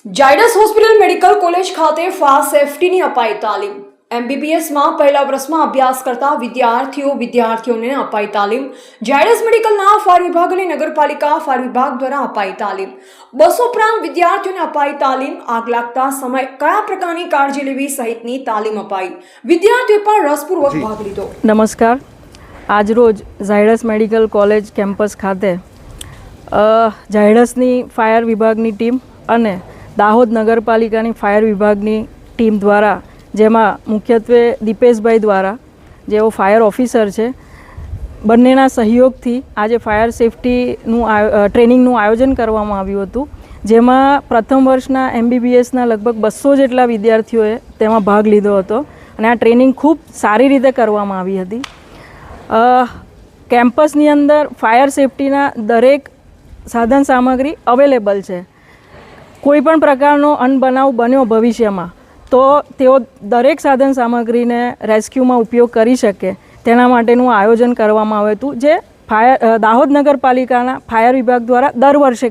Zydus hospital medical college ખાતે fire સેફટીની અપાઈ તાલીમ. MBBSમાં પહેલા વર્ષમાં અભ્યાસ કરતા વિદ્યાર્થીઓને અપાઈ તાલીમ. ઝાયડસ મેડિકલના ફાયર વિભાગ અને નગરપાલિકા ફાયર વિભાગ દ્વારા અપાઈ તાલીમ. 200 ઉપરાંત વિદ્યાર્થીઓને અપાઈ તાલીમ. આગ લાગતા સમય કયા પ્રકારની કાળજી લેવી સહિતની તાલીમ અપાઈ. વિદ્યાર્થીઓએ પણ રસપૂર્વક ભાગ લીધો. નમસ્કાર. આજરોજ ઝાયડસ મેડિકલ કોલેજ કેમ્પસ ખાતે ઝાયડસની ફાયર વિભાગની ટીમ અને દાહોદ નગરપાલિકાની ફાયર વિભાગની ટીમ દ્વારા, જેમાં મુખ્યત્વે દીપેશભાઈ દ્વારા, જેઓ ફાયર ઓફિસર છે, બંનેના સહયોગથી આજે ફાયર સેફટીનું ટ્રેનિંગનું આયોજન કરવામાં આવ્યું હતું. જેમાં પ્રથમ વર્ષના MBBSના લગભગ 200 જેટલા વિદ્યાર્થીઓએ તેમાં ભાગ લીધો હતો અને આ ટ્રેનિંગ ખૂબ સારી રીતે કરવામાં આવી હતી. કેમ્પસની અંદર ફાયર સેફટીના દરેક સાધન સામગ્રી અવેલેબલ છે. કોઈ પણ પ્રકારનો અનબનાવ બન્યો ભવિષ્યમાં તો તેઓ દરેક સાધન સામગ્રીને રેસ્ક્યુમાં ઉપયોગ કરી શકે તેના માટેનું આયોજન કરવામાં આવ્યું હતું, જે દાહોદ નગરપાલિકાના ફાયર વિભાગ દ્વારા દર વર્ષે